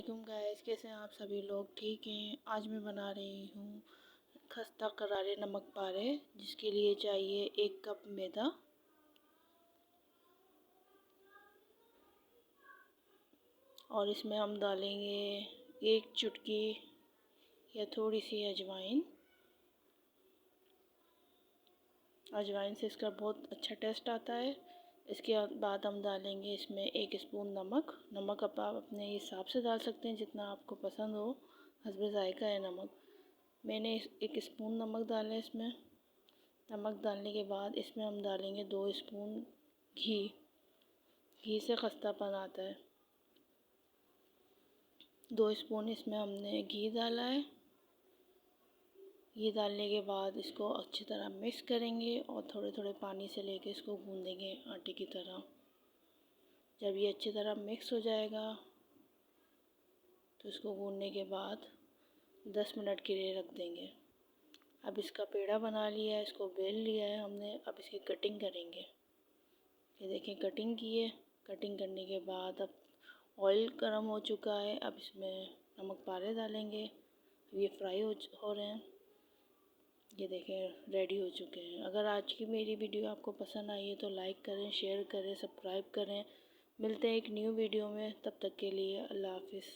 वालेकुम गाइस, कैसे हैं आप सभी लोग? ठीक हैं। आज मैं बना रही हूँ खस्ता करारे नमक पारे, जिसके लिए चाहिए 1 कप मैदा और इसमें हम डालेंगे 1 चुटकी या थोड़ी सी अजवाइन। अजवाइन से इसका बहुत अच्छा टेस्ट आता है। इसके बाद हम डालेंगे इसमें 1 स्पून नमक। नमक आप अपने हिसाब से डाल सकते हैं, जितना आपको पसंद हो, हस्बे ज़ायक़ा है नमक। मैंने 1 स्पून नमक डाला है इसमें। नमक डालने के बाद इसमें हम डालेंगे 2 स्पून घी। घी से खस्तापन आता है। 2 स्पून इसमें हमने घी डाला है। ये डालने के बाद इसको अच्छी तरह मिक्स करेंगे और थोड़े थोड़े पानी से लेके इसको गूँधेंगे आटे की तरह। जब ये अच्छी तरह मिक्स हो जाएगा तो इसको गूँधने के बाद 10 मिनट के लिए रख देंगे। अब इसका पेड़ा बना लिया है, इसको बेल लिया है हमने। अब इसकी कटिंग करेंगे। ये देखें, कटिंग की है। कटिंग करने के बाद अब ऑयल गर्म हो चुका है। अब इसमें नमक पारे डालेंगे। ये फ्राई हो रहे हैं। ये देखें, रेडी हो चुके हैं। अगर आज की मेरी वीडियो आपको पसंद आई है तो लाइक करें, शेयर करें, सब्सक्राइब करें। मिलते हैं एक न्यू वीडियो में। तब तक के लिए अल्लाह हाफ़िज़।